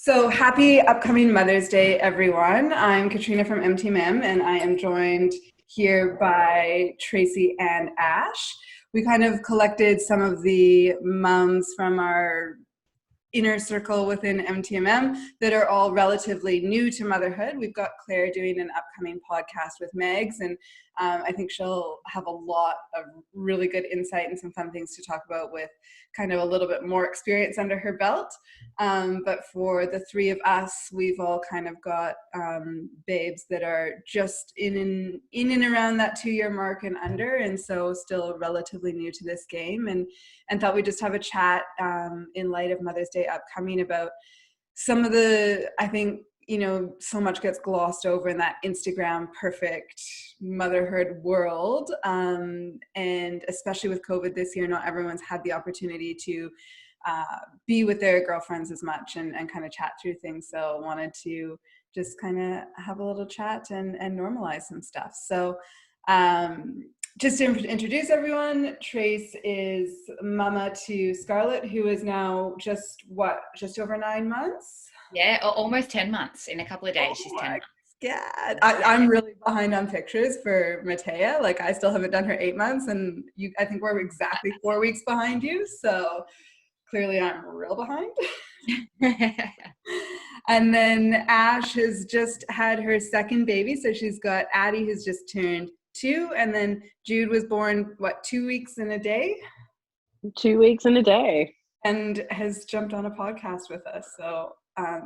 So happy upcoming Mother's Day, everyone. I'm Katrina from MTMM, and I am joined here by Tracey and Ash. We kind of collected some of the mums from our inner circle within MTMM that are all relatively new to motherhood. We've got Claire doing an upcoming podcast with Megs, and I think she'll have a lot of really good insight and some fun things to talk about with kind of a little bit more experience under her belt. But for the three of us, we've all kind of got babes that are just in and around that 2-year mark and under, and so still relatively new to this game, and thought we'd just have a chat in light of Mother's Day upcoming about some of the, I think, so much gets glossed over in that Instagram perfect motherhood world. And especially with COVID this year, not everyone's had the opportunity to be with their girlfriends as much and kind of chat through things. So wanted to just kind of have a little chat and normalize some stuff. So just to introduce everyone, Trace is mama to Scarlett, who is now just over 9 months? Yeah, almost 10 months. In a couple of days, she's 10 months. Yeah, I'm really behind on pictures for Matea. Like, I still haven't done her 8 months, and I think we're exactly 4 weeks behind you. So clearly I'm real behind. And then Ash has just had her second baby. So she's got Addie, who's just turned 2. And then Jude was born, 2 weeks and a day? 2 weeks and a day. And has jumped on a podcast with us. So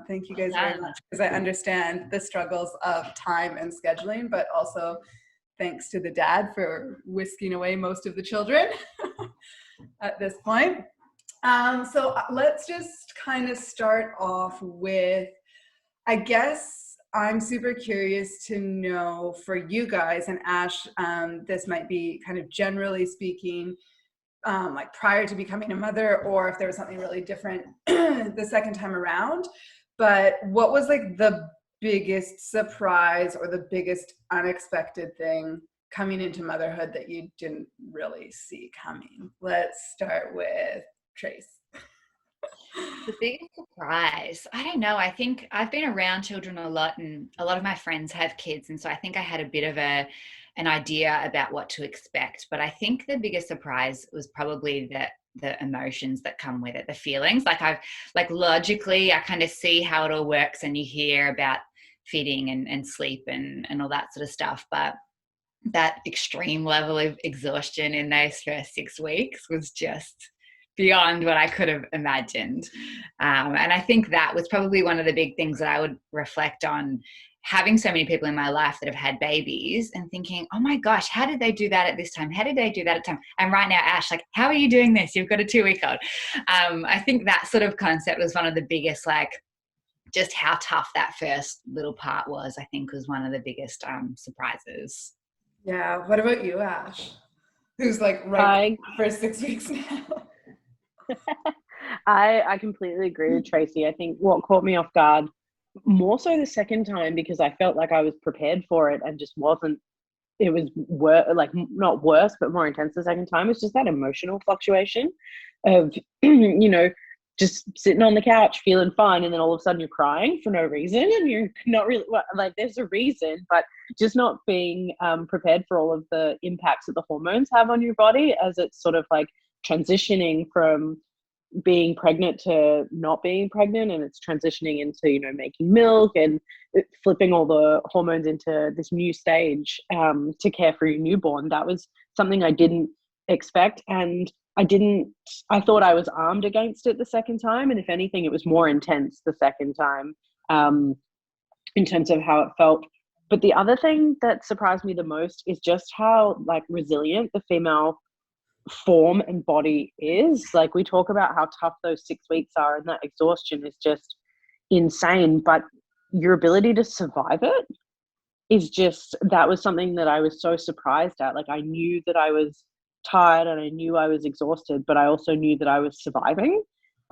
thank you guys very much, because I understand the struggles of time and scheduling, but also thanks to the dad for whisking away most of the children at this point. So let's just kind of start off with, I guess I'm super curious to know for you guys, and Ash, this might be kind of generally speaking, like prior to becoming a mother, or if there was something really different the second time around. But what was like the biggest surprise or the biggest unexpected thing coming into motherhood that you didn't really see coming? Let's start with Trace. The biggest surprise, I don't know. I think I've been around children a lot, and a lot of my friends have kids, and so I think I had a bit of an idea about what to expect. But I think the biggest surprise was probably the emotions that come with it, the feelings. Like logically, I kind of see how it all works, and you hear about feeding and sleep and all that sort of stuff. But that extreme level of exhaustion in those first 6 weeks was just beyond what I could have imagined. And I think that was probably one of the big things that I would reflect on, having so many people in my life that have had babies and thinking, oh my gosh, how did they do that at this time? How did they do that at time? And right now, Ash, like, how are you doing this? You've got a 2-week-old. I think that sort of concept was one of the biggest, like, just how tough that first little part was, I think was one of the biggest surprises. Yeah. What about you, Ash? Who's like right for 6 weeks now? I completely agree with Tracey. I think what caught me off guard more so the second time, because I felt like I was prepared for it and just wasn't. It was not worse, but more intense the second time. It's just that emotional fluctuation of just sitting on the couch feeling fine, and then all of a sudden you're crying for no reason, and you're not really like, there's a reason, but just not being prepared for all of the impacts that the hormones have on your body as it's sort of like transitioning from being pregnant to not being pregnant, and it's transitioning into making milk and flipping all the hormones into this new stage to care for your newborn. That was something I didn't expect, and I thought I was armed against it the second time, and if anything it was more intense the second time in terms of how it felt. But the other thing that surprised me the most is just how like resilient the female form and body is. Like, we talk about how tough those 6 weeks are, and that exhaustion is just insane, but your ability to survive it is just, that was something that I was so surprised at. Like, I knew that I was tired and I knew I was exhausted, but I also knew that I was surviving,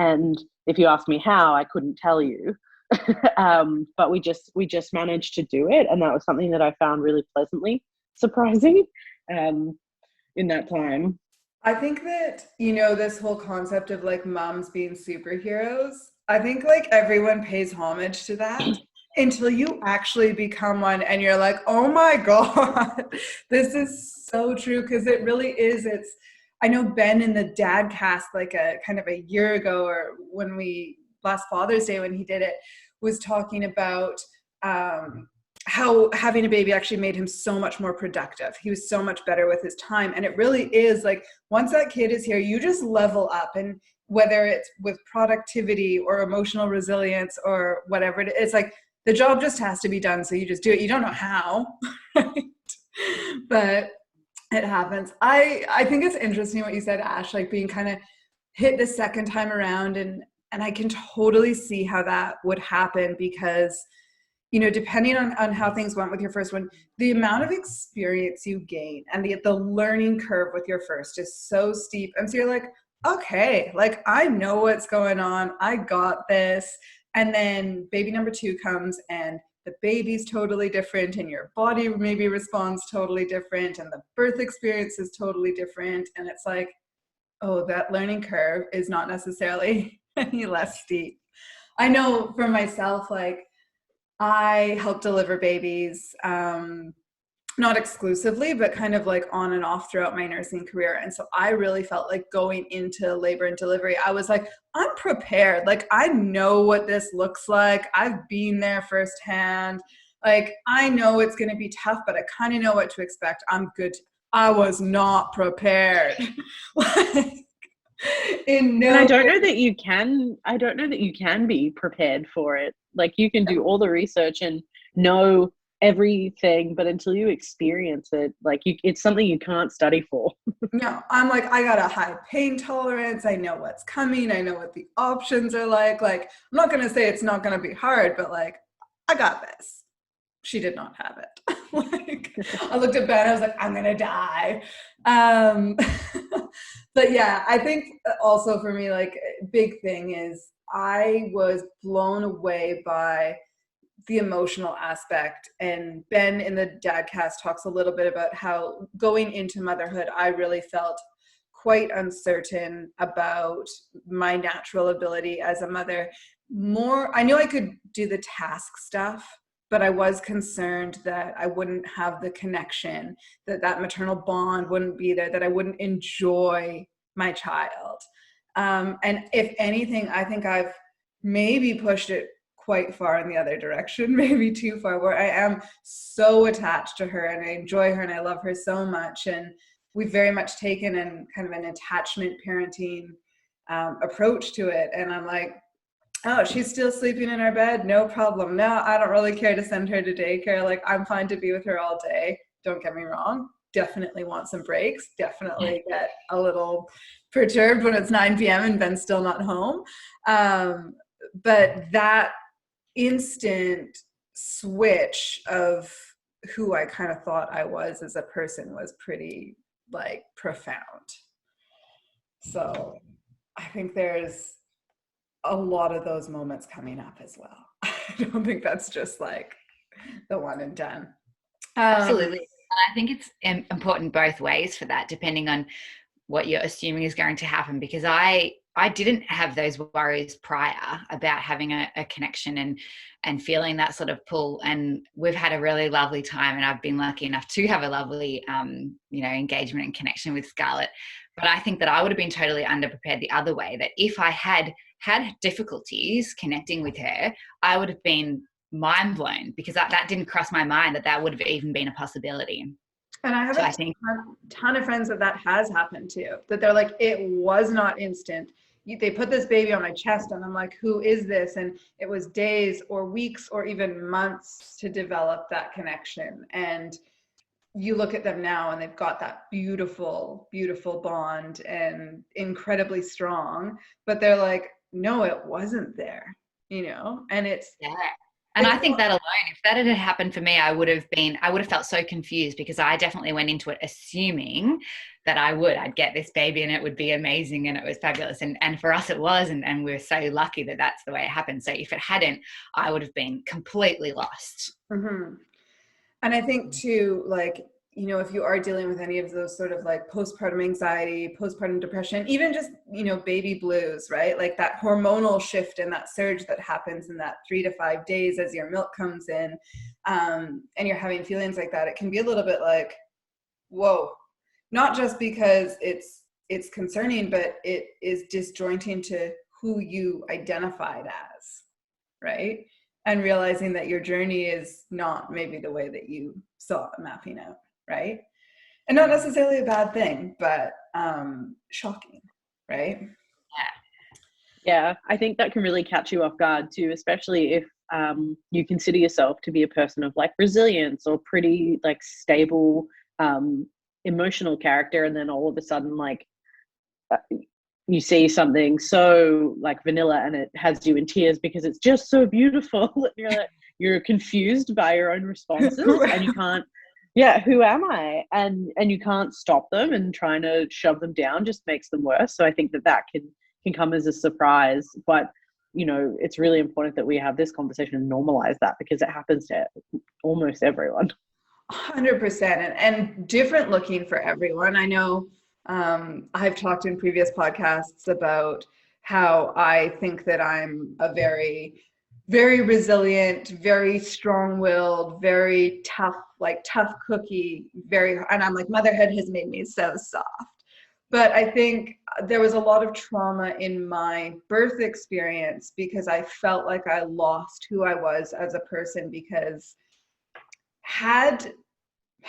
and if you asked me how, I couldn't tell you. But we just managed to do it, and that was something that I found really pleasantly surprising in that time. I think that, this whole concept of like moms being superheroes, I think like everyone pays homage to that until you actually become one and you're like, oh my God, this is so true. Because it really is. I know Ben in the dad cast like a kind of a year ago, or when last Father's Day when he did it, was talking about how having a baby actually made him so much more productive. He was so much better with his time. And it really is like, once that kid is here, you just level up. And whether it's with productivity or emotional resilience or whatever it is, it's like the job just has to be done. So you just do it. You don't know how, right? But it happens. I think it's interesting what you said, Ash, like being kind of hit the second time around. And I can totally see how that would happen because, you know, depending on how things went with your first one, the amount of experience you gain and the learning curve with your first is so steep. And so you're like, okay, like I know what's going on. I got this. And then baby number 2 comes and the baby's totally different and your body maybe responds totally different and the birth experience is totally different. And it's like, oh, that learning curve is not necessarily any less steep. I know for myself, like I help deliver babies, not exclusively, but kind of like on and off throughout my nursing career. And so I really felt like going into labor and delivery, I was like, I'm prepared. Like, I know what this looks like. I've been there firsthand. Like, I know it's going to be tough, but I kind of know what to expect. I'm good. I was not prepared. Like, And I don't know that you can be prepared for it. Like you can do all the research and know everything, but until you experience it, like it's something you can't study for. No, I'm like, I got a high pain tolerance. I know what's coming. I know what the options are like. Like, I'm not going to say it's not going to be hard, but like, I got this. She did not have it. Like, I looked at Ben, I was like, I'm going to die. But yeah, I think also for me, like, big thing is I was blown away by the emotional aspect. And Ben in the Dadcast talks a little bit about how going into motherhood, I really felt quite uncertain about my natural ability as a mother. I knew I could do the task stuff, but I was concerned that I wouldn't have the connection, that maternal bond wouldn't be there, that I wouldn't enjoy my child. And if anything, I think I've maybe pushed it quite far in the other direction, maybe too far, where I am so attached to her and I enjoy her and I love her so much. And we've very much taken an kind of an attachment parenting approach to it. And I'm like, oh, she's still sleeping in our bed, no problem. No, I don't really care to send her to daycare. Like, I'm fine to be with her all day. Don't get me wrong. Definitely want some breaks. Definitely get a little perturbed when it's 9 p.m. and Ben's still not home. But that instant switch of who I kind of thought I was as a person was pretty like profound. So I think there's a lot of those moments coming up as well. I don't think that's just like the one and done. Absolutely. And I think it's important both ways for that, depending on what you're assuming is going to happen, because I didn't have those worries prior about having a connection and feeling that sort of pull. And we've had a really lovely time, and I've been lucky enough to have a lovely, engagement and connection with Scarlett. But I think that I would have been totally underprepared the other way, that if I had difficulties connecting with her, I would have been mind blown, because that didn't cross my mind that would have even been a possibility. And I have a ton of friends that has happened to, that they're like, it was not instant. They put this baby on my chest and I'm like, who is this? And it was days or weeks or even months to develop that connection. And you look at them now and they've got that beautiful, beautiful bond and incredibly strong, but they're like, no, it wasn't there, and it's, yeah. And I think that alone, if that had happened for me, I would have felt so confused, because I definitely went into it assuming that I'd get this baby and it would be amazing and it was fabulous. And for us it was, and we're so lucky that that's the way it happened. So if it hadn't, I would have been completely lost. Mm-hmm. And I think too, like, you know, if you are dealing with any of those sort of like postpartum anxiety, postpartum depression, even just, you know, baby blues, right? Like that hormonal shift and that surge that happens in that 3 to 5 days as your milk comes in, and you're having feelings like that, it can be a little bit like, whoa, not just because it's concerning, but it is disjointing to who you identified as, right? And realizing that your journey is not maybe the way that you saw it mapping out, right? And not necessarily a bad thing, but shocking, right? Yeah, I think that can really catch you off guard too, especially if you consider yourself to be a person of like resilience or pretty like stable emotional character, and then all of a sudden like you see something so like vanilla and it has you in tears because it's just so beautiful. You're confused by your own responses and you can't, yeah, who am I? And you can't stop them, and trying to shove them down just makes them worse. So I think that can come as a surprise, but you know, it's really important that we have this conversation and normalize that, because it happens to almost everyone. 100%, and different looking for everyone. I know I've talked in previous podcasts about how I think that I'm a very, very resilient, very strong-willed, very tough, like tough cookie, and I'm like, motherhood has made me so soft. But I think there was a lot of trauma in my birth experience because I felt like I lost who I was as a person, because had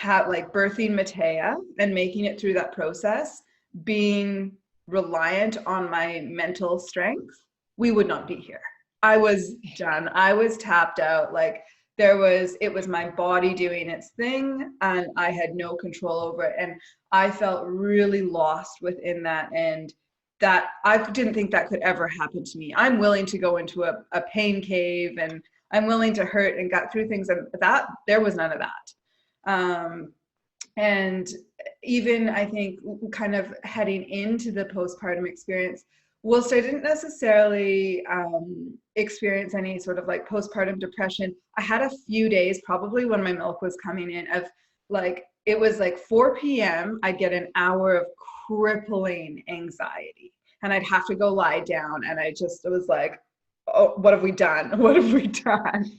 like birthing Matea and making it through that process, being reliant on my mental strength, we would not be here. I was done. I was tapped out. Like it was my body doing its thing and I had no control over it. And I felt really lost within that. And that I didn't think that could ever happen to me. I'm willing to go into a pain cave, and I'm willing to hurt and got through things, and that there was none of that. And even I think kind of heading into the postpartum experience, whilst I didn't necessarily experience any sort of like postpartum depression, I had a few days probably when my milk was coming in of like, it was like 4 p.m. I'd get an hour of crippling anxiety and I'd have to go lie down, and I was like, oh, what have we done? What have we done?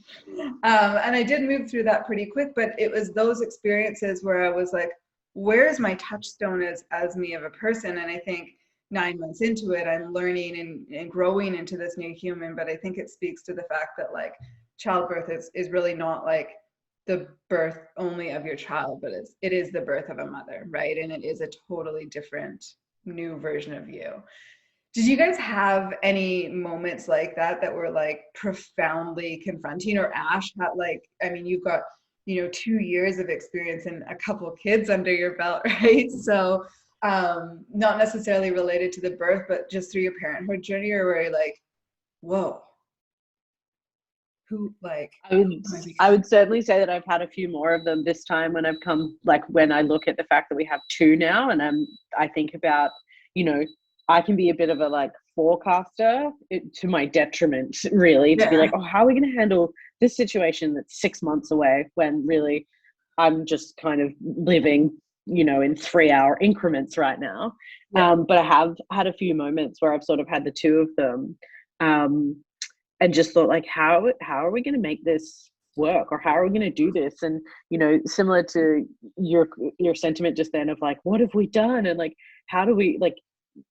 And I did move through that pretty quick, but it was those experiences where I was like, where's my touchstone as me of a person? And I think 9 months into it, I'm learning and growing into this new human. But I think it speaks to the fact that like childbirth is really not like the birth only of your child, but it is the birth of a mother, right? And it is a totally different new version of you. Did you guys have any moments like that were like profoundly confronting? Or Ash had like, I mean, you've got, you know, 2 years of experience and a couple of kids under your belt, right? So not necessarily related to the birth, but just through your parenthood journey, or where you're like, whoa, who like? I would certainly say that I've had a few more of them this time when I've come, like when I look at the fact that we have 2 now, and I think about, you know, I can be a bit of a like forecaster to my detriment, really, to be like, oh, how are we going to handle this situation that's 6 months away, when really I'm just kind of living, you know, in 3-hour increments right now. But I have had a few moments where I've sort of had the 2 of them, and just thought like, how are we going to make this work, or how are we going to do this? And, you know, similar to your sentiment just then of like, what have we done? And like, how do we, like,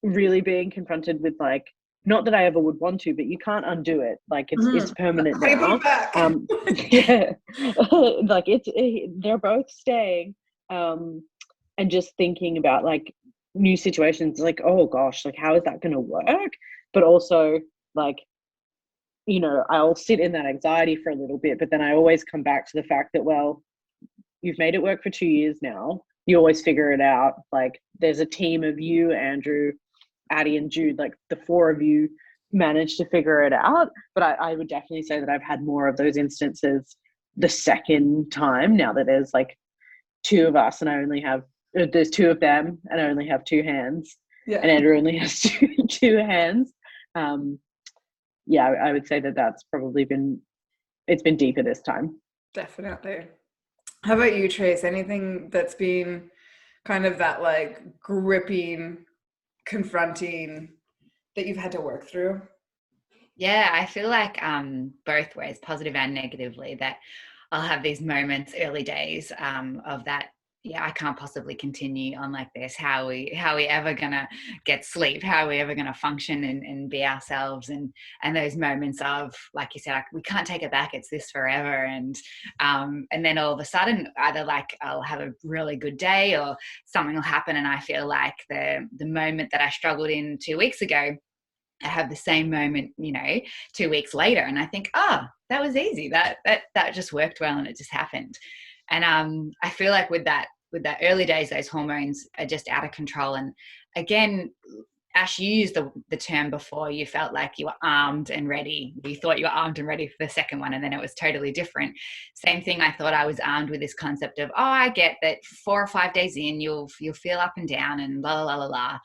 really being confronted with like, not that I ever would want to, but you can't undo it. Like it's permanent now. Yeah, like they're both staying. And just thinking about like new situations, like, oh gosh, like how is that going to work? But also like, you know, I'll sit in that anxiety for a little bit, but then I always come back to the fact that, well, you've made it work for 2 years now. You always figure it out. Like there's a team of you, Andrew, Addie and Jude, like the 4 of you managed to figure it out. But I would definitely say that I've had more of those instances the second time, now that there's like 2 of us and I only have, there's 2 of them and I only have 2 hands. Yeah. And Andrew only has two hands. Yeah, I would say that that's probably it's been deeper this time. Definitely. How about you, Trace? Anything that's been kind of that like gripping, confronting that you've had to work through? Yeah, I feel like both ways, positive and negatively, that I'll have these moments, early days, of that. Yeah, I can't possibly continue on like this. How are we ever gonna get sleep? How are we ever gonna function and be ourselves? And those moments of, like you said, like, we can't take it back. It's this forever. And then all of a sudden, either like I'll have a really good day or something will happen, and I feel like the moment that I struggled in 2 weeks ago, I have the same moment, 2 weeks later, and I think, oh, that was easy. That just worked well, and it just happened. And I feel like with that early days, those hormones are just out of control. And again, Ash, you used the term before. You felt like you were armed and ready. You thought you were armed and ready for the second one, and then it was totally different. Same thing. I thought I was armed with this concept of, oh, I get that 4 or 5 days in, you'll feel up and down and la la la la la.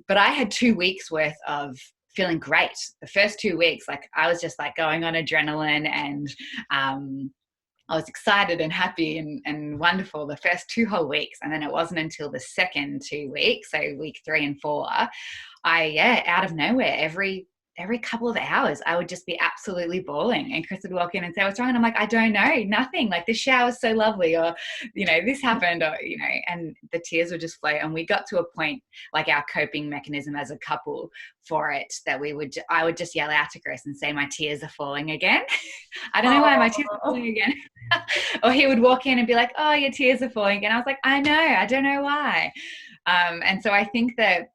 But I had 2 weeks worth of feeling great. The first 2 weeks, like I was just like going on adrenaline, and I was excited and happy and wonderful the first 2 whole weeks. And then it wasn't until the second 2 weeks, so week 3 and 4, out of nowhere, every couple of hours, I would just be absolutely bawling. And Chris would walk in and say, what's wrong? And I'm like, I don't know, nothing. Like, this shower's so lovely, or, this happened, or, and the tears would just flow. And we got to a point, like our coping mechanism as a couple for it, that I would just yell out to Chris and say, my tears are falling again. I don't know why my tears are falling again. Or he would walk in and be like, oh, your tears are falling again. I was like, I know, I don't know why. And so I think that,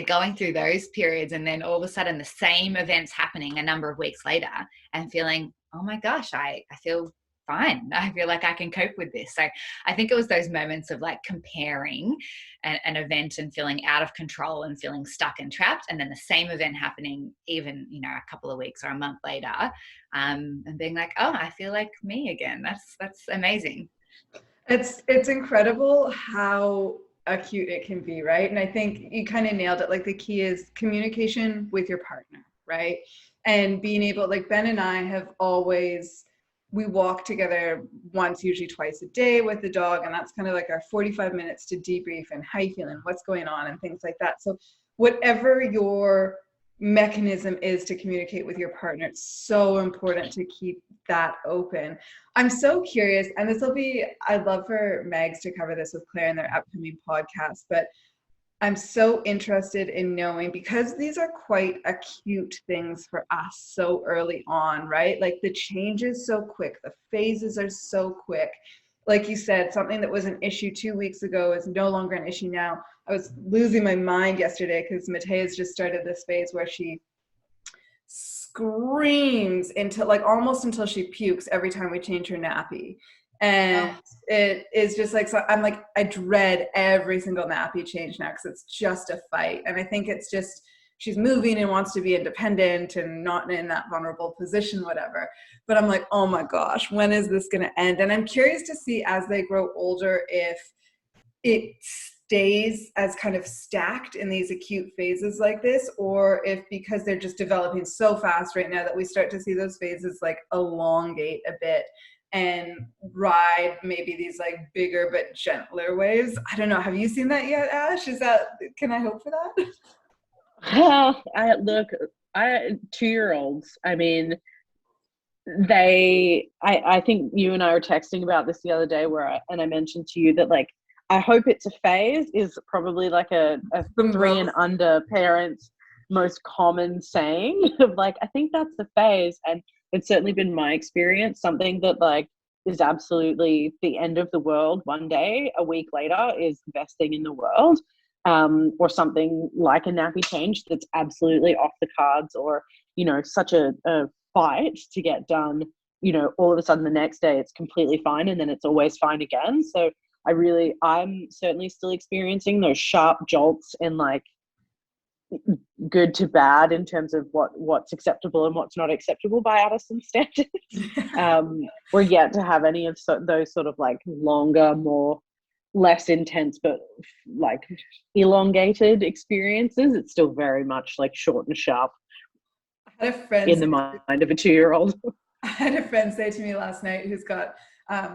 going through those periods, and then all of a sudden the same events happening a number of weeks later, and feeling, oh my gosh, I feel fine. I feel like I can cope with this. So I think it was those moments of like comparing an event and feeling out of control and feeling stuck and trapped, and then the same event happening even, a couple of weeks or a month later, and being like, oh, I feel like me again. That's amazing. It's incredible how acute it can be, right? And I think you kind of nailed it. Like, the key is communication with your partner, right? And being able, like, Ben and I have always, we walk together once, usually twice a day with the dog, and that's kind of like our 45 minutes to debrief and how you feeling, what's going on, and things like that. So whatever your mechanism is to communicate with your partner, it's so important to keep that open. I'm so curious, and I'd love for Megs to cover this with Claire in their upcoming podcast, but I'm so interested in knowing, because these are quite acute things for us so early on, right? Like, the change is so quick, the phases are so quick. Like you said, something that was an issue 2 weeks ago is no longer an issue now. I was losing my mind yesterday because Matea's just started this phase where she screams almost until she pukes every time we change her nappy. And it is just like, so I'm like, I dread every single nappy change now, because it's just a fight. And I think it's just, she's moving and wants to be independent and not in that vulnerable position, whatever. But I'm like, oh my gosh, when is this going to end? And I'm curious to see, as they grow older, if it stays as kind of stacked in these acute phases like this, or if, because they're just developing so fast right now, that we start to see those phases like elongate a bit and ride maybe these like bigger but gentler waves. I don't know. Have you seen that yet, Ash? Can I hope for that? I 2-year-olds, I mean, I think you and I were texting about this the other day, and I mentioned to you that, like, I hope it's a phase is probably like a 3 and under parents' most common saying of like, I think that's the phase. And it's certainly been my experience, something that like is absolutely the end of the world one day, a week later is the best thing in the world. Or something like a nappy change that's absolutely off the cards, or, such a fight to get done, all of a sudden the next day it's completely fine, and then it's always fine again. So I'm certainly still experiencing those sharp jolts in like good to bad in terms of what's acceptable and what's not acceptable by Addison standards. We're yet to have any of those sort of like longer, less intense, but like elongated experiences. It's still very much like short and sharp in the mind of a 2-year-old. I had a friend say to me last night, who's got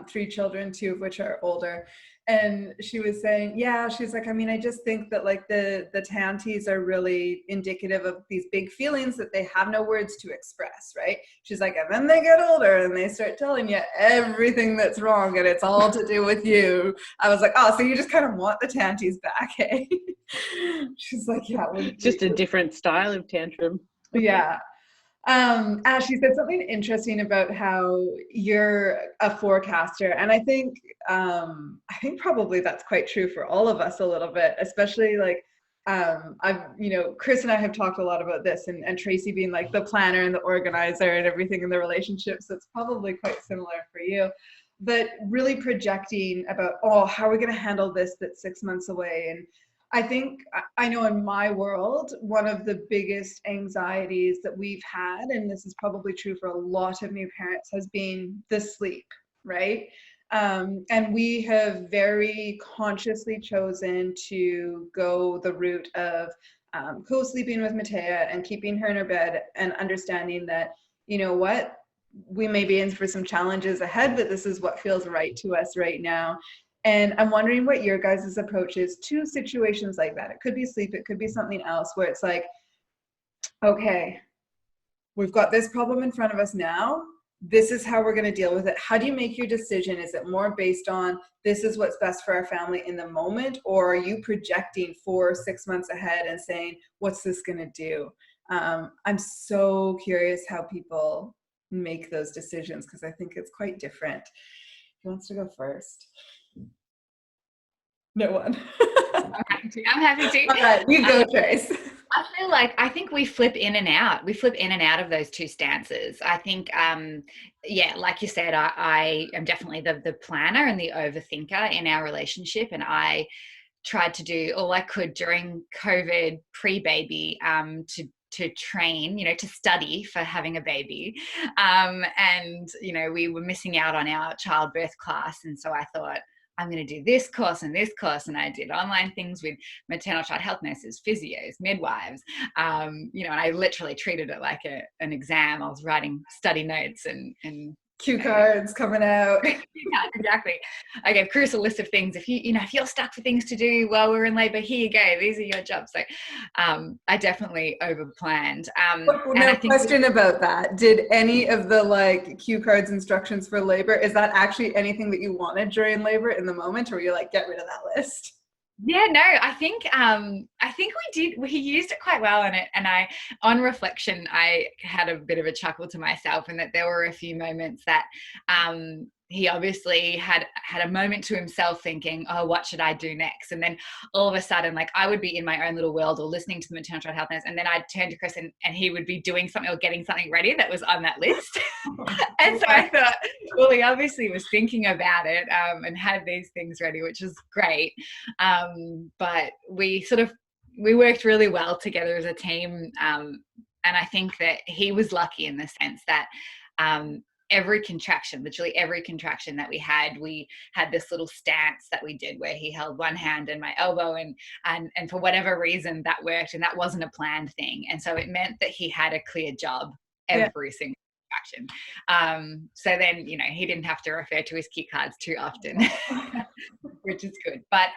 3 children, 2 of which are older. And she was saying, yeah, she's like, I mean, I just think that like the tanties are really indicative of these big feelings that they have no words to express, right? She's like, and then they get older and they start telling you everything that's wrong and it's all to do with you. I was like, oh, so you just kind of want the tanties back, hey? She's like, yeah. Just a different style of tantrum. Yeah. Ash, you said something interesting about how you're a forecaster, and I think probably that's quite true for all of us a little bit, especially like Chris and I have talked a lot about this, and Tracey being like the planner and the organizer and everything in the relationship, so it's probably quite similar for you. But really projecting about, oh, how are we going to handle this that's 6 months away? And I know in my world, one of the biggest anxieties that we've had, and this is probably true for a lot of new parents, has been the sleep, right? And we have very consciously chosen to go the route of co-sleeping with Matea and keeping her in her bed and understanding that, you know what, we may be in for some challenges ahead, but this is what feels right to us right now. And I'm wondering what your guys' approach is to situations like that. It could be sleep, it could be something else where it's like, okay, we've got this problem in front of us now. This is how we're going to deal with it. How do you make your decision? Is it more based on this is what's best for our family in the moment? Or are you projecting 4 or 6 months ahead and saying, what's this going to do? I'm so curious how people make those decisions because I think it's quite different. Who wants to go first? No one. I'm happy to. All right, you go, Trace. I feel like I think we flip in and out. We flip in and out of those two stances. I think, like you said, I am definitely the planner and the overthinker in our relationship, and I tried to do all I could during COVID pre-baby to train, to study for having a baby. And, we were missing out on our childbirth class. And so I thought, I'm going to do this course. And I did online things with maternal child health nurses, physios, midwives, and I literally treated it like an exam. I was writing study notes and cue cards coming out. Yeah, exactly. I gave Chris a list of things. If you're stuck for things to do while we're in labor, here you go. These are your jobs. So I definitely overplanned. Question about that. Did any of the cue cards instructions for labor, is that actually anything that you wanted during labor in the moment, or were you like, get rid of that list? Yeah, no, I think we used it quite well in it. And on reflection, I had a bit of a chuckle to myself, and that there were a few moments that he obviously had a moment to himself thinking, oh, what should I do next? And then all of a sudden, I would be in my own little world or listening to the maternal child health nurse, and then I'd turn to Chris and he would be doing something or getting something ready that was on that list. And so I thought, well, he obviously was thinking about it and had these things ready, which was great. But we worked really well together as a team. And I think that he was lucky in the sense that literally every contraction that we had this little stance that we did where he held one hand in my elbow, and for whatever reason that worked, and that wasn't a planned thing. And so it meant that he had a clear job every single contraction. So then, he didn't have to refer to his cue cards too often, which is good. But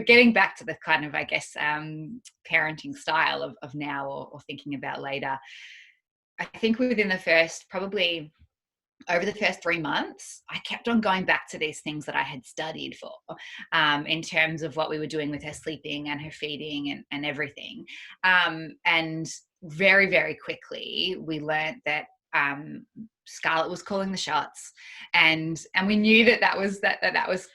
getting back to the kind of, I guess, parenting style of now or thinking about later, I think within the first, probably over the first 3 months, I kept on going back to these things that I had studied for in terms of what we were doing with her sleeping and her feeding and everything. And very, very quickly, we learned that Scarlett was calling the shots, and we knew that was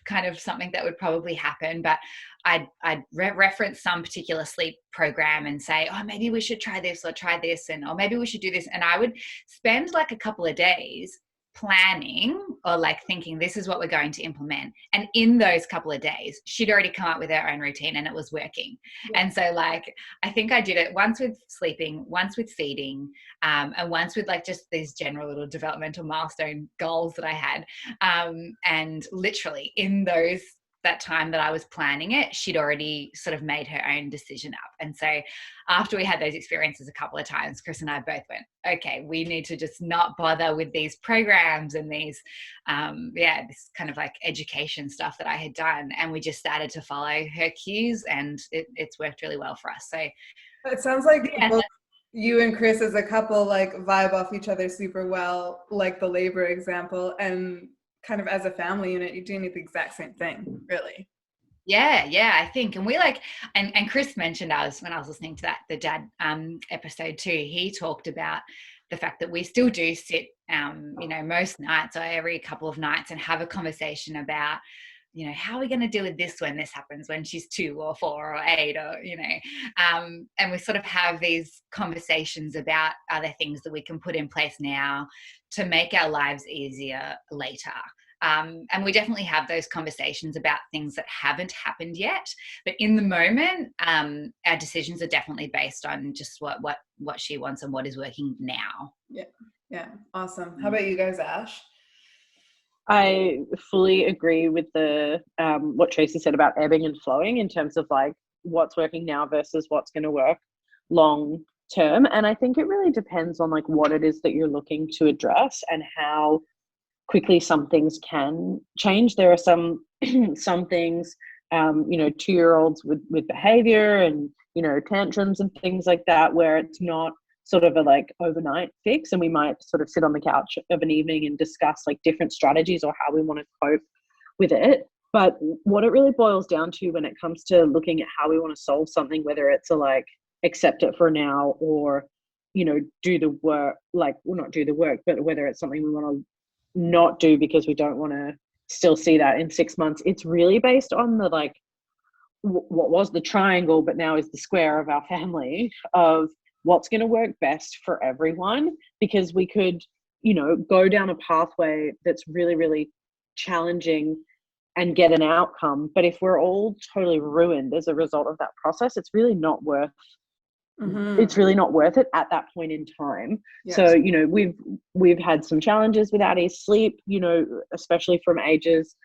kind of something that would probably happen. But I'd reference some particular sleep program and say, oh, maybe we should try this or try this, or maybe we should do this. And I would spend a couple of days planning or thinking this is what we're going to implement, and in those couple of days she'd already come up with her own routine and it was working. And so I think I did it once with sleeping, once with feeding, and once with just these general little developmental milestone goals that I had, and literally in those that time that I was planning it, she'd already sort of made her own decision up. And so after we had those experiences a couple of times, Chris and I both went, okay, we need to just not bother with these programs and these, this kind of like education stuff that I had done. And we just started to follow her cues, and it's worked really well for us. So it sounds like both you and Chris as a couple like vibe off each other super well, like the labor example, and kind of as a family unit, you're doing the exact same thing, really. Yeah, I think. And we like, and Chris mentioned when I was listening to the dad episode too, he talked about the fact that we still do sit, most nights or every couple of nights and have a conversation about, how are we going to deal with this when this happens, when she's 2 or 4 or 8 or, and we sort of have these conversations about other things that we can put in place now to make our lives easier later. And we definitely have those conversations about things that haven't happened yet, but in the moment, our decisions are definitely based on just what she wants and what is working now. Yeah, awesome. How about you guys, Ash? I fully agree with the what Tracey said about ebbing and flowing in terms of like what's working now versus what's going to work long term. And I think it really depends on like what it is that you're looking to address and how quickly some things can change. There are some things, 2-year-olds with behavior and, tantrums and things like that, where it's not sort of a like overnight fix, and we might sort of sit on the couch of an evening and discuss like different strategies or how we want to cope with it. But what it really boils down to when it comes to looking at how we want to solve something, whether it's a like accept it for now or, do the work, like not do the work, but whether it's something we want to not do because we don't want to still see that in 6 months, it's really based on the like what was the triangle but now is the square of our family of what's going to work best for everyone. Because we could, go down a pathway that's really, really challenging and get an outcome. But if we're all totally ruined as a result of that process, it's really not worth it's really not worth it at that point in time. Yes. So, we've had some challenges with Addie's sleep, especially from ages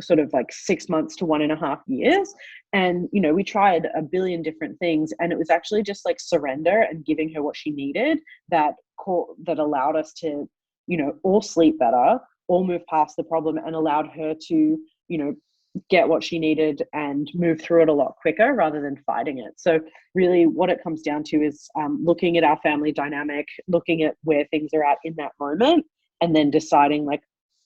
sort of like 6 months to 1.5 years. And, we tried a billion different things, and it was actually just like surrender and giving her what she needed that allowed us to, all sleep better, all move past the problem, and allowed her to, get what she needed and move through it a lot quicker rather than fighting it. So really what it comes down to is looking at our family dynamic, looking at where things are at in that moment, and then deciding like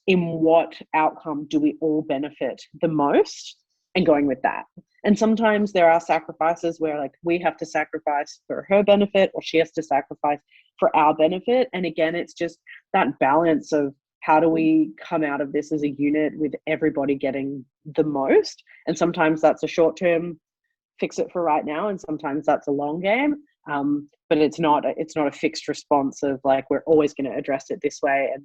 in what outcome do we all benefit the most and going with that. And sometimes there are sacrifices where like we have to sacrifice for her benefit or she has to sacrifice for our benefit. And again, it's just that balance of how do we come out of this as a unit with everybody getting the most? And sometimes that's a short-term fix it for right now, and sometimes that's a long game. But it's not a fixed response of like we're always going to address it this way. And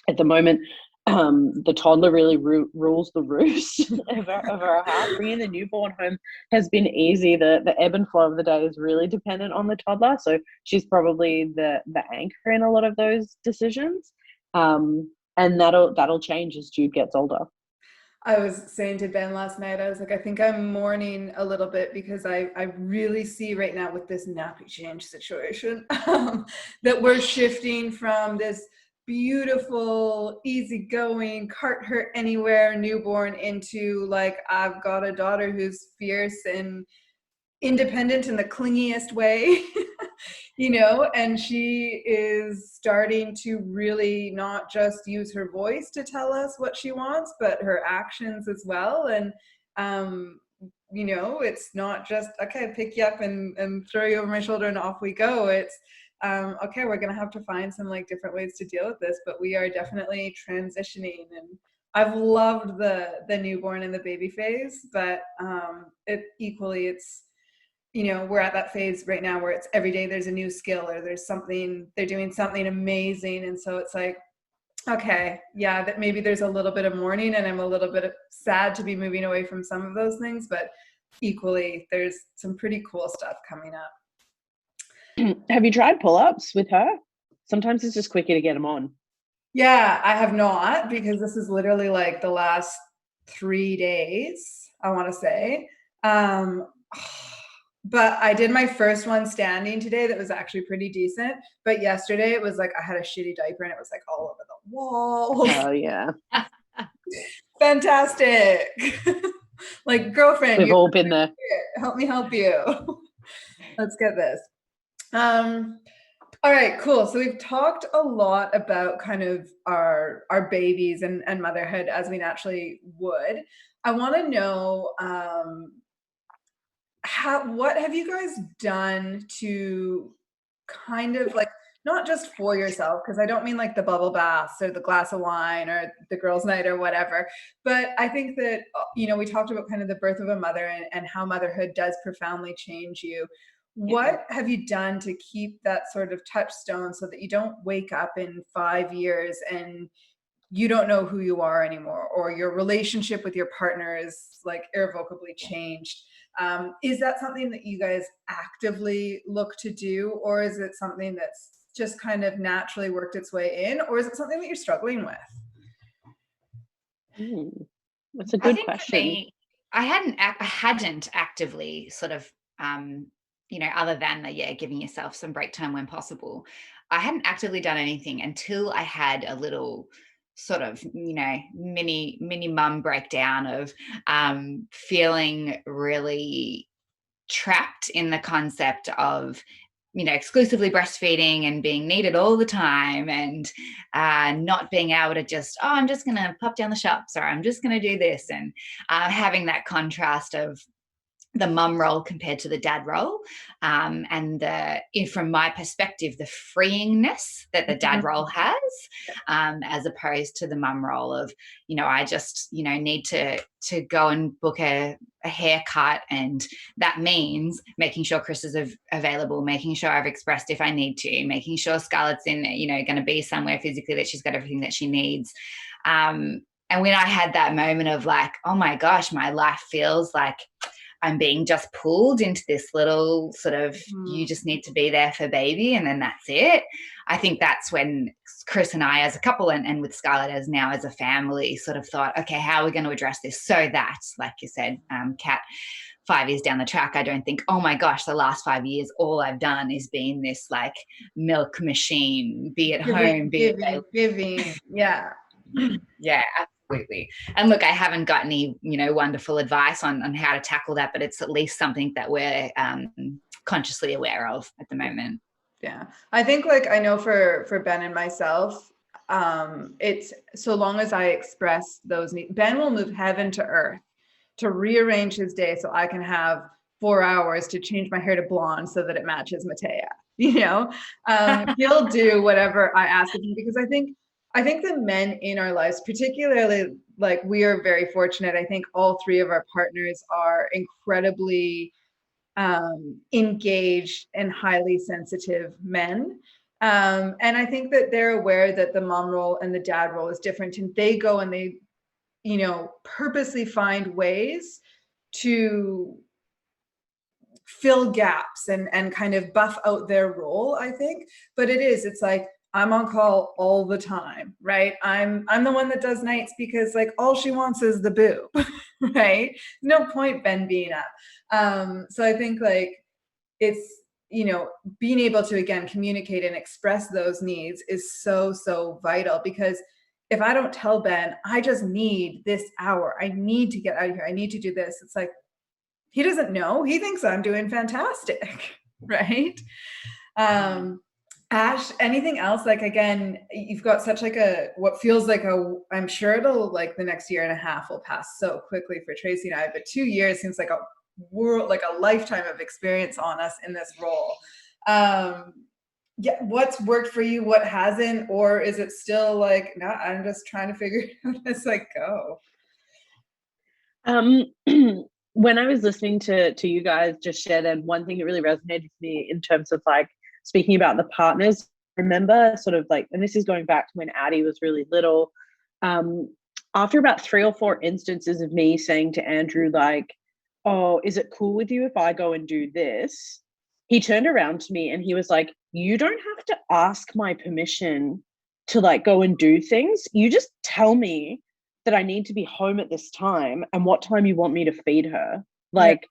at the moment, the toddler really rules the roost of our house. Bringing the newborn home has been easy. The ebb and flow of the day is really dependent on the toddler, so she's probably the anchor in a lot of those decisions. And that'll change as Jude gets older. I was saying to Ben last night, I was like, I think I'm mourning a little bit because I really see right now with this nappy change situation that we're shifting from this beautiful, easygoing, cart her anywhere newborn into like, I've got a daughter who's fierce and independent in the clingiest way, and she is starting to really not just use her voice to tell us what she wants, but her actions as well. And, it's not just, okay, pick you up and throw you over my shoulder and off we go. It's, okay, we're going to have to find some like different ways to deal with this, but we are definitely transitioning. And I've loved the newborn and the baby phase, but it's, we're at that phase right now where it's every day there's a new skill or they're doing something amazing. And so it's like, okay, yeah, that maybe there's a little bit of mourning and I'm a little bit sad to be moving away from some of those things, but equally there's some pretty cool stuff coming up. Have you tried pull-ups with her? Sometimes it's just quicker to get them on. Yeah, I have not, because this is literally like the last 3 days, I want to say. But I did my first one standing today that was actually pretty decent. But yesterday it was like I had a shitty diaper and it was like all over the walls. Oh yeah. Fantastic. Like, girlfriend, We've all been there. Help me help you. Let's get this. All right, cool. So we've talked a lot about kind of our babies and motherhood as we naturally would. I want to know what have you guys done to kind of like, not just for yourself, because I don't mean like the bubble baths or the glass of wine or the girls' night or whatever, but I think that, we talked about kind of the birth of a mother and how motherhood does profoundly change you. What have you done to keep that sort of touchstone so that you don't wake up in 5 years and you don't know who you are anymore, or your relationship with your partner is like irrevocably changed? Is that something that you guys actively look to do, or is it something that's just kind of naturally worked its way in, or is it something that you're struggling with? That's a good question. Me, I hadn't actively sort of, other than giving yourself some break time when possible. I hadn't actively done anything until I had a little sort of, mini mum breakdown of feeling really trapped in the concept of exclusively breastfeeding and being needed all the time, and not being able to just, I'm just going to pop down the shops, or I'm just going to do this, and having that contrast of the mum role compared to the dad role, and from my perspective, the freeingness that the dad role has, as opposed to the mum role of, I just, need to go and book a haircut, and that means making sure Chris is available, making sure I've expressed if I need to, making sure Scarlett's in, going to be somewhere physically that she's got everything that she needs. And when I had that moment of like, oh my gosh, my life feels like I'm being just pulled into this little sort of, you just need to be there for baby, and then that's it. I think that's when Chris and I as a couple, and with Scarlett as now as a family, sort of thought, okay, how are we going to address this so that, like you said, Kat, 5 years down the track, I don't think, oh my gosh, the last 5 years, all I've done is been this like milk machine, be at home, giving. Yeah. Yeah, absolutely. And look, I haven't got any, wonderful advice on how to tackle that, but it's at least something that we're consciously aware of at the moment. Yeah. I think like, I know for Ben and myself, it's so long as I express those needs, Ben will move heaven to earth to rearrange his day so I can have 4 hours to change my hair to blonde so that it matches Matea. He'll do whatever I ask of him, because I think the men in our lives, particularly, like, we are very fortunate. I think all 3 of our partners are incredibly engaged and highly sensitive men. And I think that they're aware that the mom role and the dad role is different, and they go and they, purposely find ways to fill gaps and kind of buff out their role, I think. But it's like, I'm on call all the time, right? I'm the one that does nights because like all she wants is the boob, right? No point Ben being up. So I think like it's, being able to, again, communicate and express those needs is so, so vital, because if I don't tell Ben, I just need this hour, I need to get out of here, I need to do this, it's like, he doesn't know. He thinks I'm doing fantastic, right? Ash, anything else? Like, again, you've got such like what feels like I'm sure it'll, like, the next year and a half will pass so quickly for Tracey and I, but 2 years seems like a lifetime of experience on us in this role. Yeah, what's worked for you? What hasn't? Or is it still like, no, I'm just trying to figure out as I go? When I was listening to you guys just share them, one thing that really resonated with me in terms of like speaking about the partners, I remember sort of like, and this is going back to when Addie was really little, after about 3 or 4 instances of me saying to Andrew, like, oh, is it cool with you if I go and do this? He turned around to me and he was like, you don't have to ask my permission to like go and do things. You just tell me that I need to be home at this time and what time you want me to feed her. Like,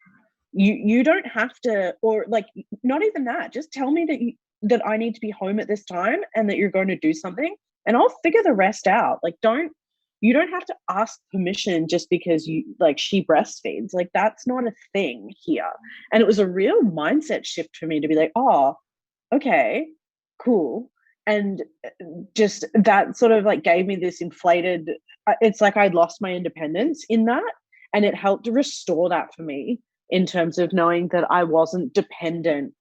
you don't have to, or like, not even that, just tell me that I need to be home at this time and that you're going to do something, and I'll figure the rest out. Like, you don't have to ask permission just because she breastfeeds. Like, that's not a thing here. And it was a real mindset shift for me to be like, oh, okay, cool. And just that sort of like gave me this inflated, it's like I'd lost my independence in that, and it helped to restore that for me in terms of knowing that I wasn't dependent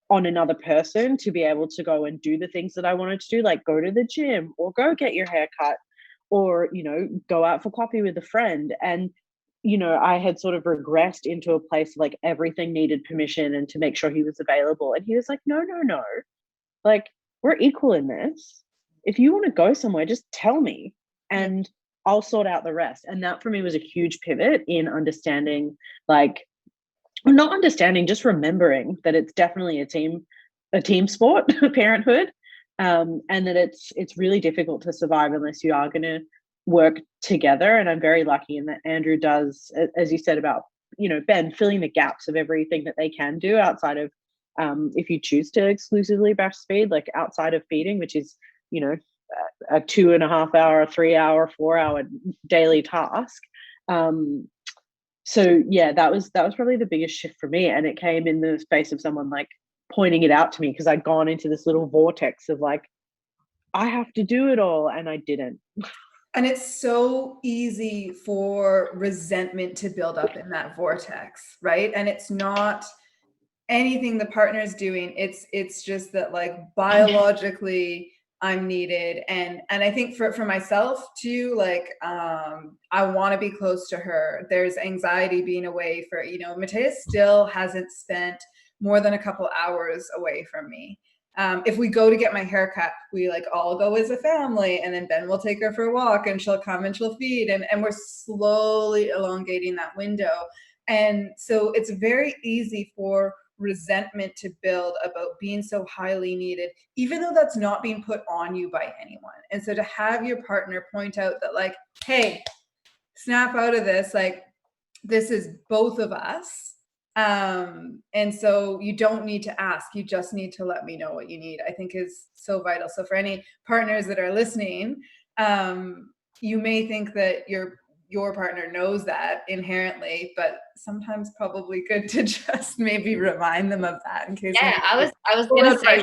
on another person to be able to go and do the things that I wanted to do, like go to the gym or go get your hair cut or, go out for coffee with a friend. And, I had sort of regressed into a place of like everything needed permission and to make sure he was available. And he was like, no, no, no. Like, we're equal in this. If you want to go somewhere, just tell me and I'll sort out the rest. And that for me was a huge pivot in understanding, like, not understanding, just remembering that it's definitely a team sport, parenthood, and that it's really difficult to survive unless you are going to work together. And I'm very lucky in that Andrew does, as you said about, Ben, filling the gaps of everything that they can do outside of, if you choose to exclusively breastfeed, like outside of feeding, which is, a 2.5 hour, 3 hour, 4 hour daily task. So yeah, that was probably the biggest shift for me. And it came in the space of someone like pointing it out to me, because I'd gone into this little vortex of like, I have to do it all. And I didn't. And it's so easy for resentment to build up in that vortex, right? And it's not anything the partner's doing. It's just that like biologically I'm needed. And I think for myself too, like, I want to be close to her. There's anxiety being away for, Matea still hasn't spent more than a couple hours away from me. If we go to get my hair cut, we like all go as a family, and then Ben will take her for a walk and she'll come and she'll feed, and we're slowly elongating that window. And so it's very easy for resentment to build about being so highly needed, even though that's not being put on you by anyone. And so to have your partner point out that like, hey, snap out of this, like this is both of us. And so you don't need to ask, you just need to let me know what you need, I think is so vital. So for any partners that are listening, you may think that your partner knows that inherently, but sometimes probably good to just maybe remind them of that in case. Yeah, I was going to say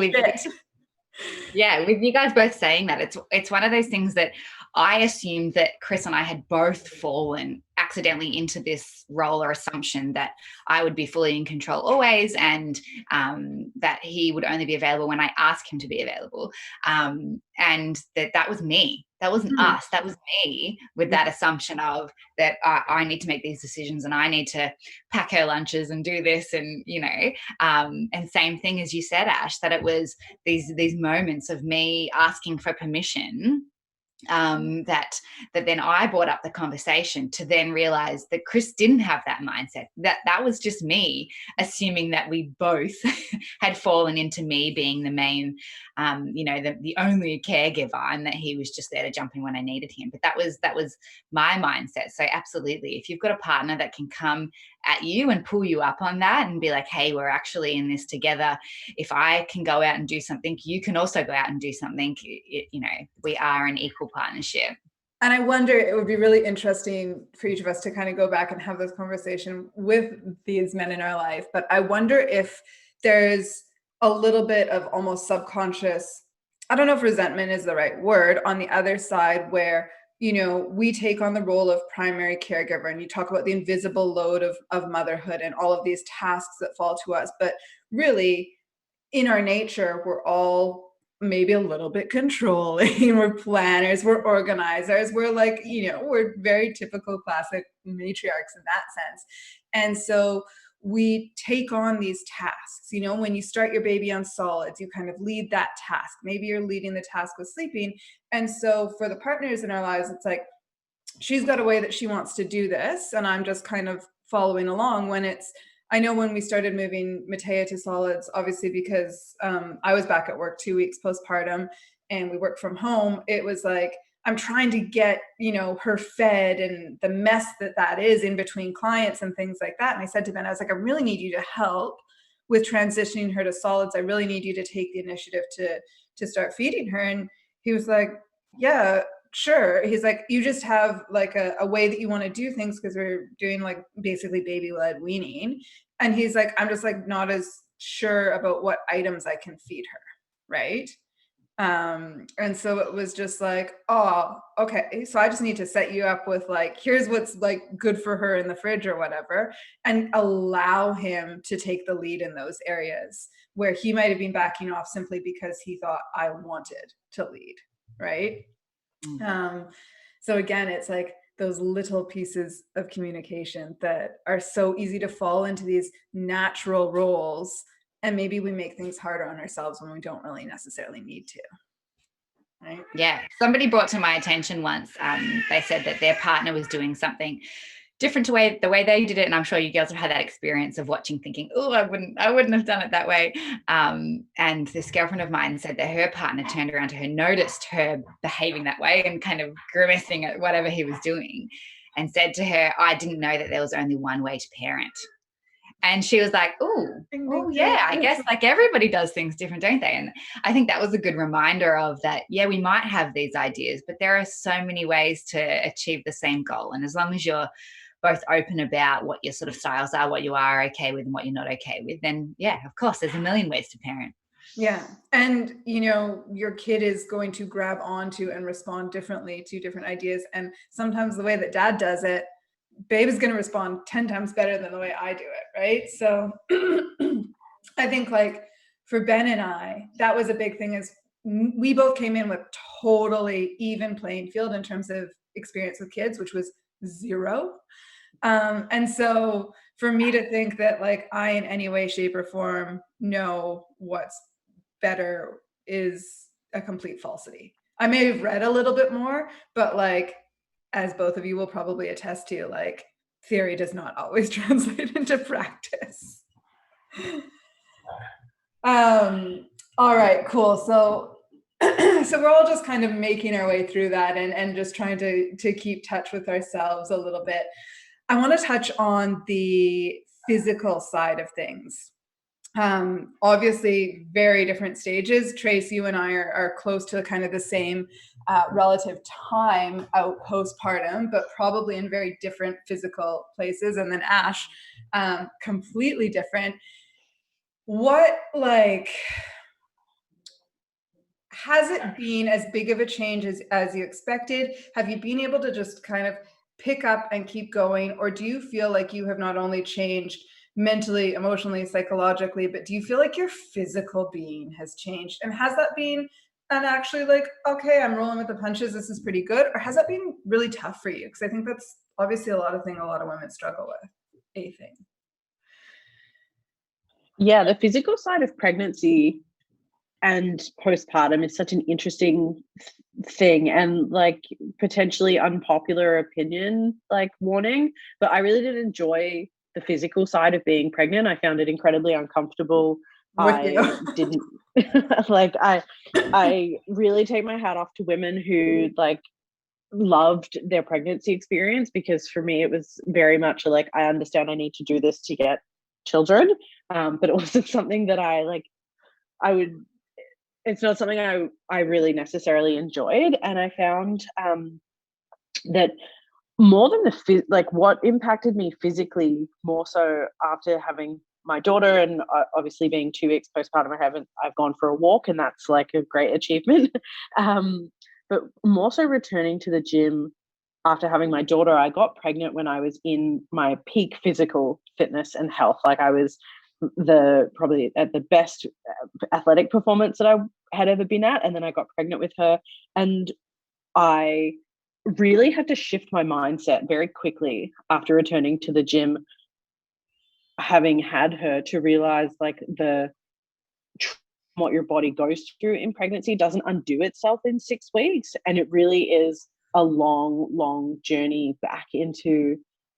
with you guys both saying that, it's one of those things that I assumed that Chris and I had both fallen accidentally into this role or assumption that I would be fully in control always, and that he would only be available when I ask him to be available, and that was me. That wasn't us. That was me with that assumption of that I need to make these decisions and I need to pack her lunches and do this, and and same thing as you said, Ash, that it was these moments of me asking for permission, that then I brought up the conversation to then realize that Chris didn't have that mindset. That was just me assuming that we both had fallen into me being the main, the only caregiver, and that he was just there to jump in when I needed him. But that was my mindset. So absolutely, if you've got a partner that can come at you and pull you up on that and be like, hey, we're actually in this together. If I can go out and do something, you can also go out and do something. We are an equal partnership. And I wonder, it would be really interesting for each of us to kind of go back and have this conversation with these men in our life. But I wonder if there's a little bit of almost subconscious, I don't know if resentment is the right word, on the other side, where we take on the role of primary caregiver, and you talk about the invisible load of motherhood and all of these tasks that fall to us. But really, in our nature, we're all maybe a little bit controlling. We're planners, we're organizers, we're like, we're very typical classic matriarchs in that sense. And so we take on these tasks. When you start your baby on solids, you kind of lead that task. Maybe you're leading the task with sleeping. And so for the partners in our lives, it's like, she's got a way that she wants to do this, and I'm just kind of following along. I know when we started moving Matea to solids, obviously because I was back at work 2 weeks postpartum and we worked from home, it was like, I'm trying to get, her fed, and the mess that is in between clients and things like that. And I said to Ben, I was like, I really need you to help with transitioning her to solids. I really need you to take the initiative to start feeding her. And he was like, yeah, sure. He's like, you just have like a way that you want to do things, because we're doing like basically baby-led weaning. And he's like, I'm just like not as sure about what items I can feed her, right? And so it was just like, oh, okay, so I just need to set you up with like, here's what's like good for her in the fridge or whatever, and allow him to take the lead in those areas where he might have been backing off simply because he thought I wanted to lead, right? So again, it's like those little pieces of communication that are so easy to fall into these natural roles, and maybe we make things harder on ourselves when we don't really necessarily need to. Right? Yeah. Somebody brought to my attention once, they said that their partner was doing something different to the way they did it. And I'm sure you girls have had that experience of watching, thinking, oh, I wouldn't have done it that way. And this girlfriend of mine said that her partner turned around to her, noticed her behaving that way and kind of grimacing at whatever he was doing, and said to her, I didn't know that there was only one way to parent. And she was like, oh yeah, I guess like everybody does things different, don't they? And I think that was a good reminder of that. Yeah, we might have these ideas, but there are so many ways to achieve the same goal. And as long as you're both open about what your sort of styles are, what you are okay with and what you're not okay with, then yeah, of course, there's a million ways to parent. Yeah. And, your kid is going to grab onto and respond differently to different ideas. And sometimes the way that dad does it, babe is going to respond 10 times better than the way I do it. Right. So I think like for Ben and I, that was a big thing, is we both came in with totally even playing field in terms of experience with kids, which was 0. And so for me to think that like I in any way, shape or form know what's better is a complete falsity. I may have read a little bit more, but like, as both of you will probably attest to, like theory does not always translate into practice. All right, cool. So we're all just kind of making our way through that and just trying to keep touch with ourselves a little bit. I want to touch on the physical side of things. Obviously very different stages. Trace, you and I are close to kind of the same relative time out postpartum, but probably in very different physical places. And then Ash, completely different. What, like, has it been as big of a change as you expected? Have you been able to just kind of pick up and keep going? Or do you feel like you have not only changed mentally, emotionally, psychologically, but do you feel like your physical being has changed? And has that been and actually like, okay, I'm rolling with the punches, this is pretty good? Or has that been really tough for you? Because I think that's obviously a lot of women struggle with. A thing. Yeah, the physical side of pregnancy and postpartum is such an interesting thing, and like potentially unpopular opinion, like warning, but I really did enjoy the physical side of being pregnant. I found it incredibly uncomfortable. I didn't like I really take my hat off to women who like loved their pregnancy experience, because for me it was very much like, I understand I need to do this to get children, but it wasn't something that it's not something I really necessarily enjoyed. And I found that more than like what impacted me physically more so after having my daughter, and obviously being 2 weeks postpartum, I've gone for a walk, and that's like a great achievement. But more so returning to the gym after having my daughter. I got pregnant when I was in my peak physical fitness and health. Like I was probably at the best athletic performance that I had ever been at. And then I got pregnant with her, and I really had to shift my mindset very quickly after returning to the gym, having had her, to realize like what your body goes through in pregnancy doesn't undo itself in 6 weeks. And it really is a long journey back into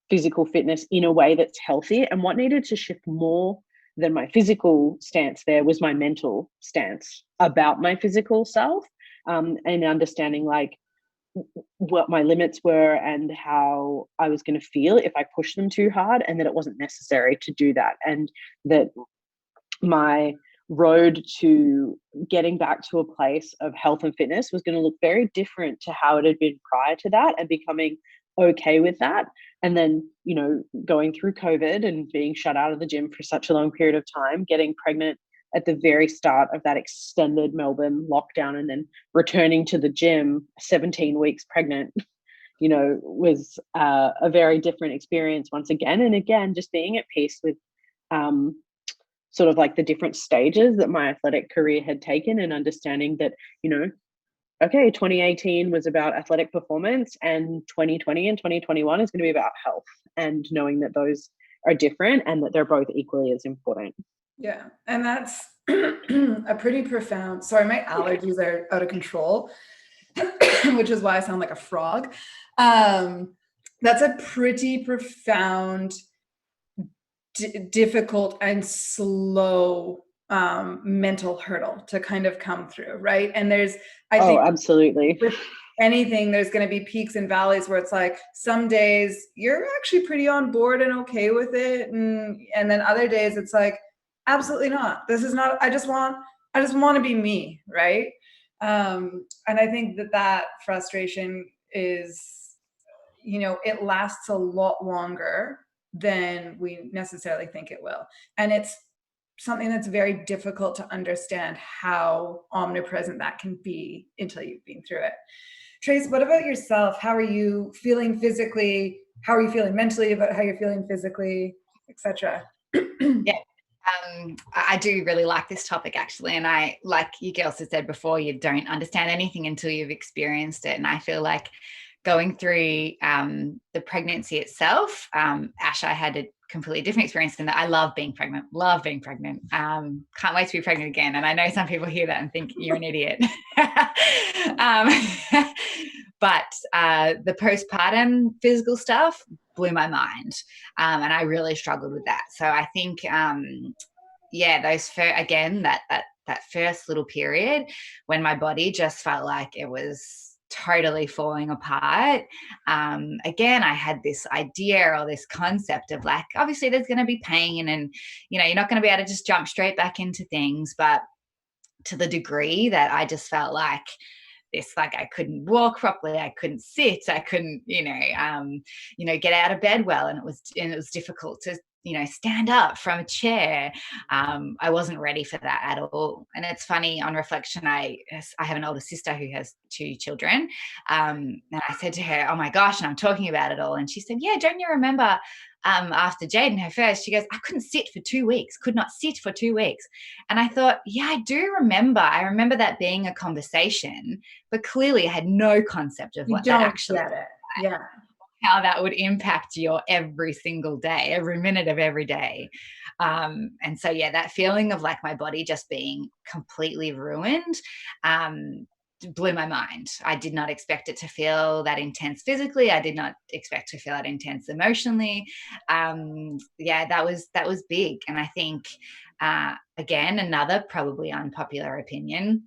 physical fitness in a way that's healthy. And what needed to shift more than my physical stance there was my mental stance about my physical self, and understanding like what my limits were and how I was going to feel if I pushed them too hard, and that it wasn't necessary to do that, and that my road to getting back to a place of health and fitness was going to look very different to how it had been prior to that, and becoming okay with that. And then, going through COVID and being shut out of the gym for such a long period of time, getting pregnant at the very start of that extended Melbourne lockdown, and then returning to the gym 17 weeks pregnant, was a very different experience once again. And again, just being at peace with sort of like the different stages that my athletic career had taken, and understanding that, okay, 2018 was about athletic performance, and 2020 and 2021 is going to be about health, and knowing that those are different and that they're both equally as important. Yeah. And that's a pretty profound, sorry, my allergies are out of control, which is why I sound like a frog. That's a pretty profound, difficult and slow mental hurdle to kind of come through, right? And there's, I think, absolutely, with anything, there's going to be peaks and valleys where it's like some days you're actually pretty on board and okay with it, and then other days it's like, absolutely not. This is not. I just want to be me, right? And I think that frustration is, it lasts a lot longer than we necessarily think it will. And it's something that's very difficult to understand how omnipresent that can be until you've been through it. Trace, what about yourself? How are you feeling physically? How are you feeling mentally about how you're feeling physically, etc.? Yeah. I do really like this topic, actually. And I, like you girls have said before, you don't understand anything until you've experienced it. And I feel like going through the pregnancy itself, Ash, I had a completely different experience in that I love being pregnant. Can't wait to be pregnant again. And I know some people hear that and think you're an idiot. But the postpartum physical stuff blew my mind. And I really struggled with that. So I think, that first little period when my body just felt like it was totally falling apart. Again, I had this idea or this concept of like, obviously there's going to be pain, and, you're not going to be able to just jump straight back into things. But to the degree that I just felt like this, like I couldn't walk properly, I couldn't sit, I couldn't, get out of bed well. And it was difficult to, stand up from a chair. I wasn't ready for that at all. And it's funny, on reflection, I have an older sister who has 2 children. And I said to her, oh my gosh, and I'm talking about it all. And she said, yeah, don't you remember after Jaden, her first, she goes, I couldn't sit for 2 weeks, could not sit for 2 weeks. And I thought, yeah, I do remember. I remember that being a conversation, but clearly I had no concept of what that actually get it. Yeah. How that would impact your every single day, every minute of every day. And so, yeah, that feeling of like my body just being completely ruined blew my mind. I did not expect it to feel that intense physically. I did not expect to feel that intense emotionally. That was big. And I think, again, another probably unpopular opinion,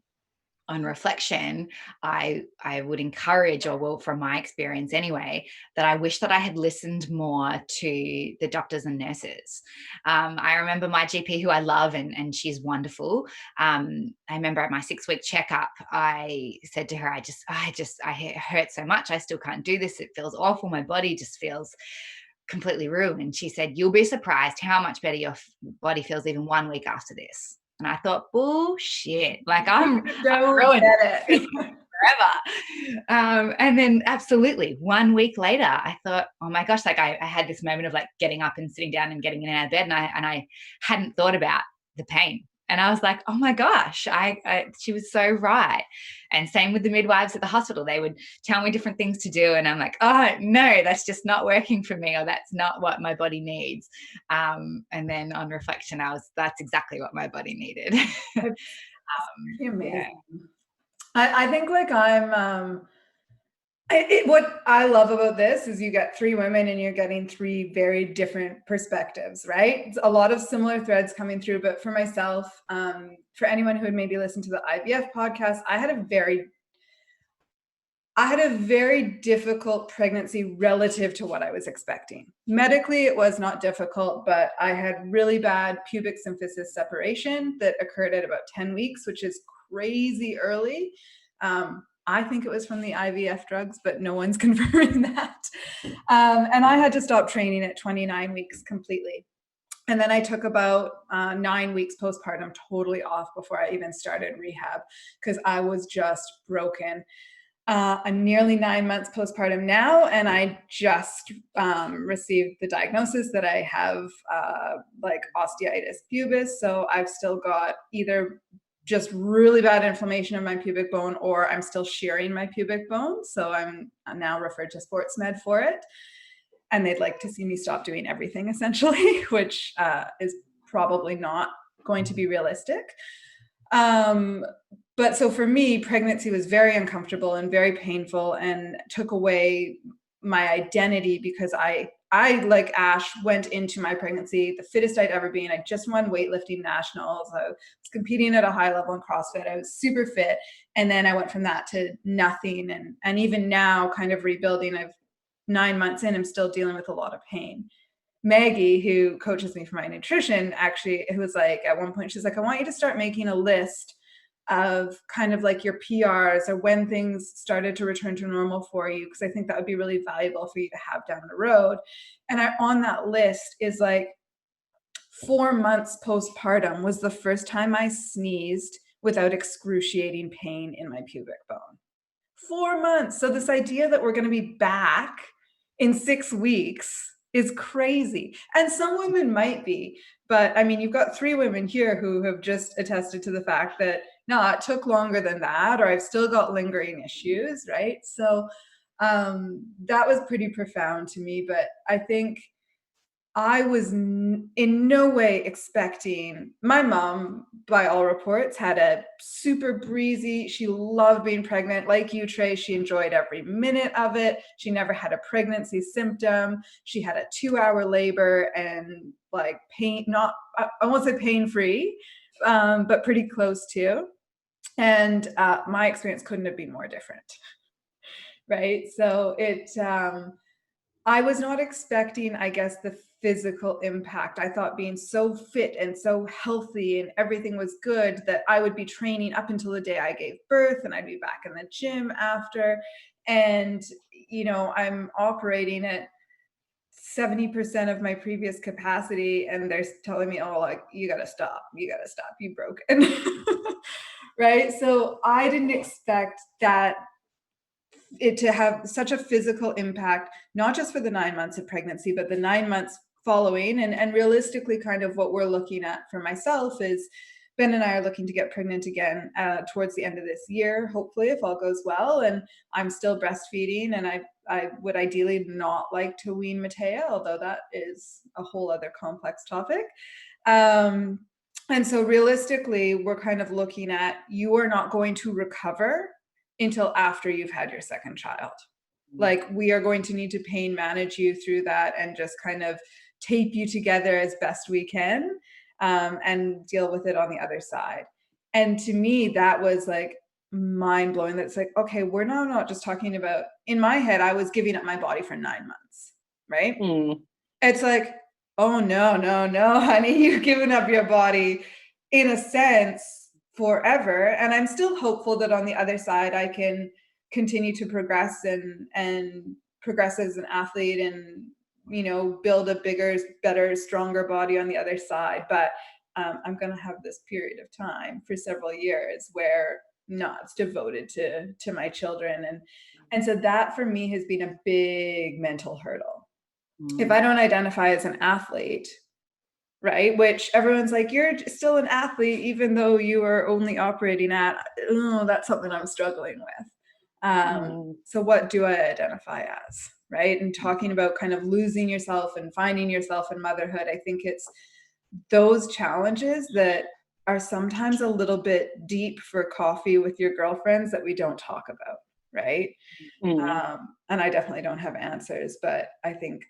on reflection, I would encourage, or well, from my experience anyway, that I wish that I had listened more to the doctors and nurses. I remember my GP, who I love, and she's wonderful. I remember at my 6-week checkup, I said to her, I hurt so much. I still can't do this. It feels awful. My body just feels completely ruined. And she said, you'll be surprised how much better your body feels even 1 week after this. And I thought, bullshit, like I'm ruined it forever. And then absolutely 1 week later, I thought, oh my gosh, like I had this moment of like getting up and sitting down and getting in and out of bed. And I hadn't thought about the pain. And I was like, oh my gosh, she was so right. And same with the midwives at the hospital. They would tell me different things to do. And I'm like, oh no, that's just not working for me, or that's not what my body needs. And then on reflection, that's exactly what my body needed. Amazing. Yeah. I think like what I love about this is you get 3 women and you're getting 3 very different perspectives, right? It's a lot of similar threads coming through, but for myself, for anyone who had maybe listened to the IVF podcast, I had a very I had a very difficult pregnancy relative to what I was expecting. Medically, it was not difficult, but I had really bad pubic symphysis separation that occurred at about 10 weeks, which is crazy early. I think it was from the IVF drugs, but no one's confirming that. And I had to stop training at 29 weeks completely. And then I took about 9 weeks postpartum totally off before I even started rehab because I was just broken. I'm nearly 9 months postpartum now, and I just received the diagnosis that I have like osteitis pubis. So I've still got either just really bad inflammation of my pubic bone, or I'm still shearing my pubic bone. So I'm now referred to sports med for it. And they'd like to see me stop doing everything essentially, which is probably not going to be realistic. But so for me, pregnancy was very uncomfortable and very painful and took away my identity because I like Ash went into my pregnancy the fittest I'd ever been. I just won weightlifting nationals. I was competing at a high level in CrossFit. I was super fit. And then I went from that to nothing. And even now kind of rebuilding, I've 9 months in, I'm still dealing with a lot of pain. Maggie, who coaches me for my nutrition, actually, who was like, at one point, she's like, I want you to start making a list of kind of like your PRs or when things started to return to normal for you, because I think that would be really valuable for you to have down the road. And on that list is like 4 months postpartum was the first time I sneezed without excruciating pain in my pubic bone. 4 months. So this idea that we're going to be back in 6 weeks is crazy. And some women might be, but I mean, you've got 3 women here who have just attested to the fact that no, it took longer than that, or I've still got lingering issues, right? So that was pretty profound to me, but I think I was in no way expecting. My mom, by all reports, had a super breezy, she loved being pregnant. Like you, Trey, she enjoyed every minute of it. She never had a pregnancy symptom. She had a 2-hour labor and like pain, not, I won't say pain-free, but pretty close to. And my experience couldn't have been more different, right? So I was not expecting, I guess, the physical impact. I thought being so fit and so healthy and everything was good that I would be training up until the day I gave birth and I'd be back in the gym after. And, you know, I'm operating at 70% of my previous capacity and they're telling me, oh, like, you got to stop, you broken. Right? So I didn't expect that it to have such a physical impact, not just for the 9 months of pregnancy, but the 9 months following. And realistically, kind of what we're looking at for myself is Ben and I are looking to get pregnant again towards the end of this year, hopefully, if all goes well. And I'm still breastfeeding, and I would ideally not like to wean Matea, although that is a whole other complex topic. And so realistically, we're kind of looking at, you are not going to recover until after you've had your second child. Like, we are going to need to pain manage you through that and just kind of tape you together as best we can, and deal with it on the other side. And to me, that was like mind blowing. That's like, okay, we're now not just talking about, in my head, I was giving up my body for 9 months, right? It's like, oh, no, honey, you've given up your body in a sense forever. And I'm still hopeful that on the other side, I can continue to progress and progress as an athlete and, you know, build a bigger, better, stronger body on the other side. But I'm going to have this period of time for several years where it's devoted to my children. And so that for me has been a big mental hurdle. If I don't identify as an athlete, right, which everyone's like, you're still an athlete, even though you are only operating at, that's something I'm struggling with. So what do I identify as, right? And talking about kind of losing yourself and finding yourself in motherhood, I think it's those challenges that are sometimes a little bit deep for coffee with your girlfriends that we don't talk about, right? And I definitely don't have answers, but I think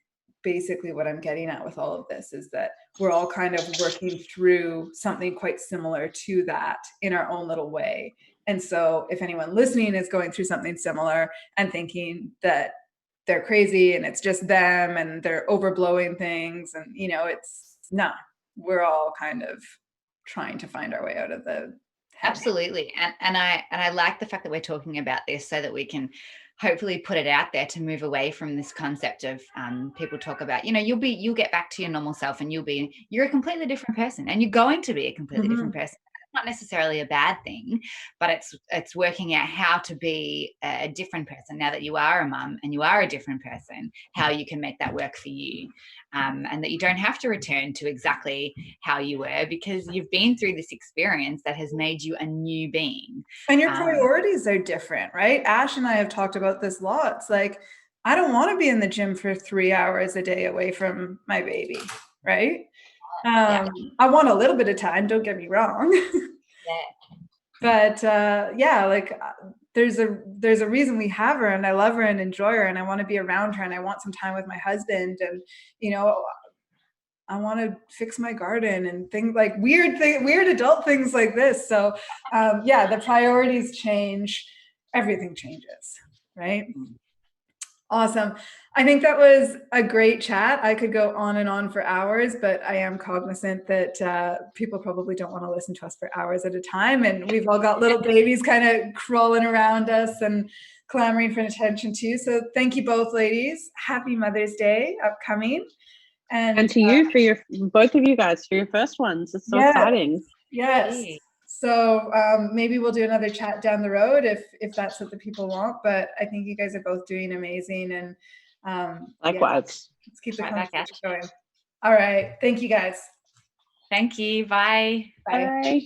basically what I'm getting at with all of this is that we're all kind of working through something quite similar to that in our own little way. And so if anyone listening is going through something similar and thinking that they're crazy and it's just them and they're overblowing things, and it's not. We're all kind of trying to find our way out of the head. Absolutely. And I like the fact that we're talking about this so that we can hopefully put it out there to move away from this concept of people talk about, you'll get back to your normal self and you're a completely different person, and you're going to be a completely different person. Not necessarily a bad thing, but it's working out how to be a different person now that you are a mum and you are a different person, how you can make that work for you, and that you don't have to return to exactly how you were, because you've been through this experience that has made you a new being. And your priorities are different, right? Ash and I have talked about this lots. Like, I don't want to be in the gym for 3 hours a day away from my baby, right? I want a little bit of time, don't get me wrong. But there's a reason we have her, and I love her and enjoy her, and I want to be around her, and I want some time with my husband, and I want to fix my garden and things like weird adult things like this. So the priorities change, everything changes, right? Awesome. I think that was a great chat. I could go on and on for hours, but I am cognizant that people probably don't want to listen to us for hours at a time. And we've all got little babies kind of crawling around us and clamoring for attention too. So thank you both, ladies. Happy Mother's Day upcoming. And to you, for both of you guys, for your first ones. It's so exciting. Yes. So maybe we'll do another chat down the road if that's what the people want. But I think you guys are both doing amazing, and likewise. Let's keep the conversation going. All right. Thank you, guys. Thank you. Bye. Bye.